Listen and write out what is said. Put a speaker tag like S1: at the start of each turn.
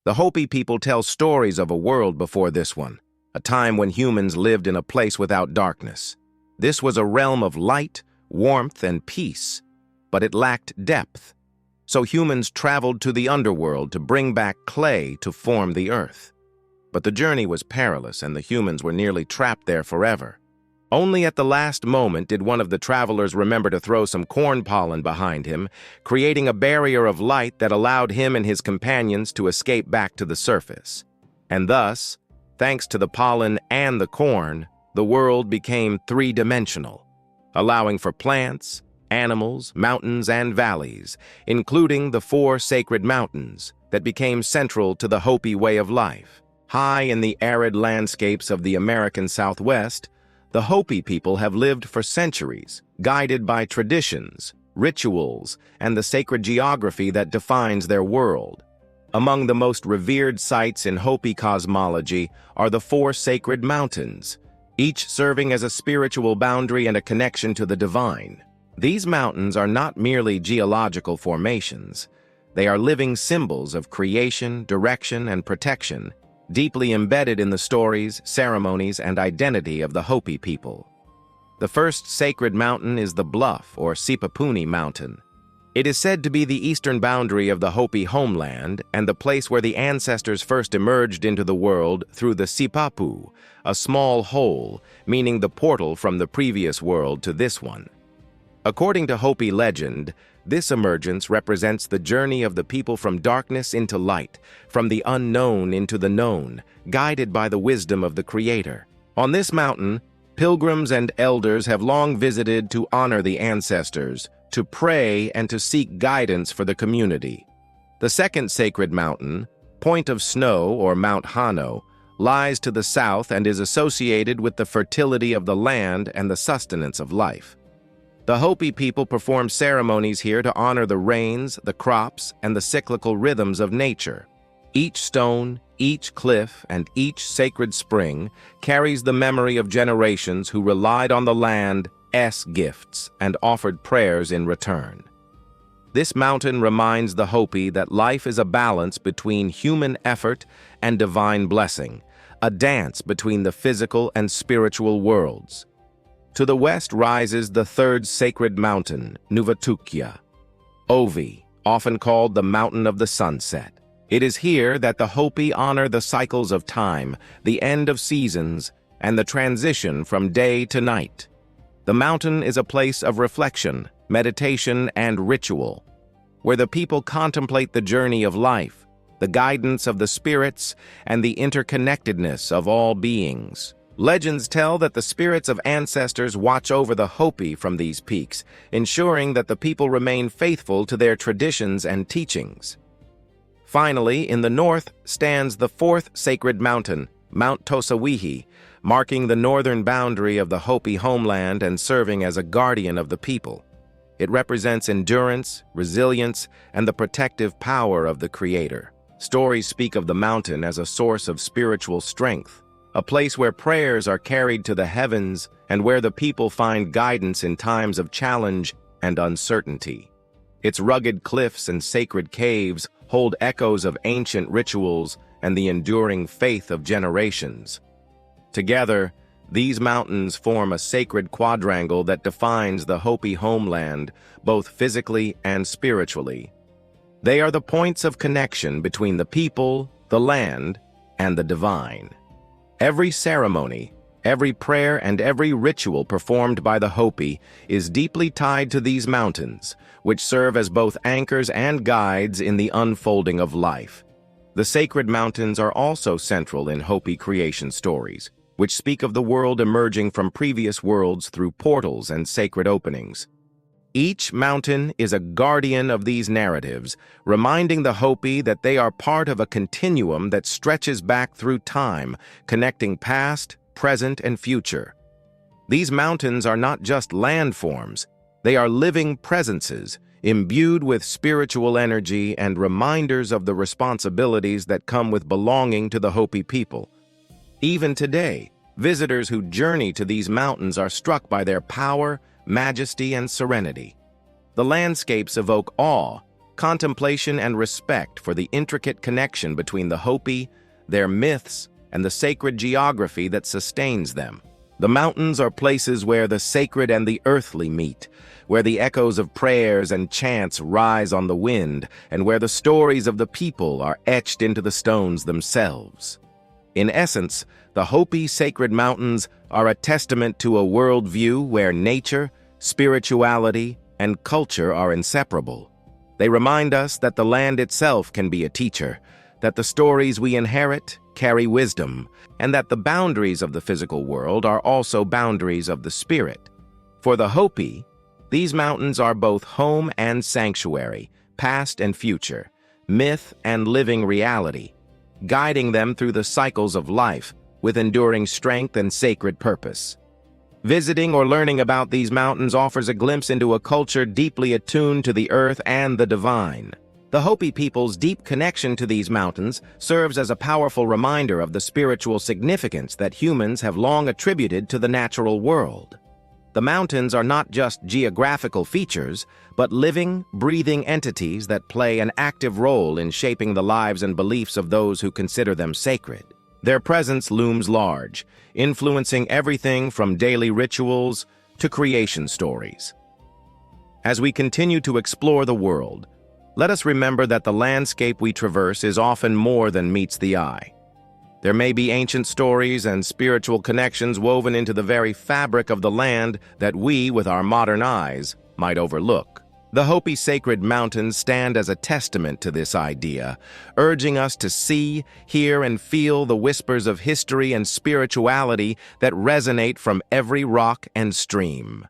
S1: The Hopi people tell stories of a world before this one, a time when humans lived in a place without darkness. This was a realm of light, warmth, and peace, but it lacked depth. So humans traveled to the underworld to bring back clay to form the earth. But the journey was perilous, and the humans were nearly trapped there forever. Only at the last moment did one of the travelers remember to throw some corn pollen behind him, creating a barrier of light that allowed him and his companions to escape back to the surface. And thus, thanks to the pollen and the corn, the world became three-dimensional, allowing for plants, animals, mountains, and valleys, including the 4 sacred mountains that became central to the Hopi way of life. High in the arid landscapes of the American Southwest, the Hopi people have lived for centuries, guided by traditions, rituals, and the sacred geography that defines their world. Among the most revered sites in Hopi cosmology are the 4 sacred mountains, each serving as a spiritual boundary and a connection to the divine. These mountains are not merely geological formations. They are living symbols of creation, direction, and protection, deeply embedded in the stories, ceremonies, and identity of the Hopi people. The first sacred mountain is the Bluff, or Sipapuni Mountain. It is said to be the eastern boundary of the Hopi homeland and the place where the ancestors first emerged into the world through the Sipapu, a small hole, meaning the portal from the previous world to this one. According to Hopi legend, this emergence represents the journey of the people from darkness into light, from the unknown into the known, guided by the wisdom of the Creator. On this mountain, pilgrims and elders have long visited to honor the ancestors, to pray, and to seek guidance for the community. The second sacred mountain, Point of Snow, or Mount Hano, lies to the south and is associated with the fertility of the land and the sustenance of life. The Hopi people perform ceremonies here to honor the rains, the crops, and the cyclical rhythms of nature. Each stone, each cliff, and each sacred spring carries the memory of generations who relied on the land's gifts and offered prayers in return. This mountain reminds the Hopi that life is a balance between human effort and divine blessing, a dance between the physical and spiritual worlds. To the west rises the third sacred mountain, Nuvatukya, Ovi, often called the Mountain of the Sunset. It is here that the Hopi honor the cycles of time, the end of seasons, and the transition from day to night. The mountain is a place of reflection, meditation, and ritual, where the people contemplate the journey of life, the guidance of the spirits, and the interconnectedness of all beings. Legends tell that the spirits of ancestors watch over the Hopi from these peaks, ensuring that the people remain faithful to their traditions and teachings. Finally, in the north stands the 4th sacred mountain, Mount Tosawihi, marking the northern boundary of the Hopi homeland and serving as a guardian of the people. It represents endurance, resilience, and the protective power of the Creator. Stories speak of the mountain as a source of spiritual strength, a place where prayers are carried to the heavens and where the people find guidance in times of challenge and uncertainty. Its rugged cliffs and sacred caves hold echoes of ancient rituals and the enduring faith of generations. Together, these mountains form a sacred quadrangle that defines the Hopi homeland, both physically and spiritually. They are the points of connection between the people, the land, and the divine. Every ceremony, every prayer, and every ritual performed by the Hopi is deeply tied to these mountains, which serve as both anchors and guides in the unfolding of life. The sacred mountains are also central in Hopi creation stories, which speak of the world emerging from previous worlds through portals and sacred openings. Each mountain is a guardian of these narratives, reminding the Hopi that they are part of a continuum that stretches back through time, connecting past, present, and future. These mountains are not just landforms, they are living presences, imbued with spiritual energy and reminders of the responsibilities that come with belonging to the Hopi people. Even today, visitors who journey to these mountains are struck by their power, majesty, and serenity. The landscapes evoke awe, contemplation and respect for the intricate connection between the Hopi, their myths, and the sacred geography that sustains them. The mountains are places where the sacred and the earthly meet, where the echoes of prayers and chants rise on the wind, and where the stories of the people are etched into the stones themselves. In essence, the Hopi sacred mountains are a testament to a worldview where nature, spirituality, and culture are inseparable. They remind us that the land itself can be a teacher, that the stories we inherit carry wisdom, and that the boundaries of the physical world are also boundaries of the spirit. For the Hopi, these mountains are both home and sanctuary, past and future, myth and living reality, guiding them through the cycles of life with enduring strength and sacred purpose. Visiting or learning about these mountains offers a glimpse into a culture deeply attuned to the earth and the divine. The Hopi people's deep connection to these mountains serves as a powerful reminder of the spiritual significance that humans have long attributed to the natural world. The mountains are not just geographical features, but living, breathing entities that play an active role in shaping the lives and beliefs of those who consider them sacred. Their presence looms large, influencing everything from daily rituals to creation stories. As we continue to explore the world, let us remember that the landscape we traverse is often more than meets the eye. There may be ancient stories and spiritual connections woven into the very fabric of the land that we, with our modern eyes, might overlook. The Hopi sacred mountains stand as a testament to this idea, urging us to see, hear, and feel the whispers of history and spirituality that resonate from every rock and stream.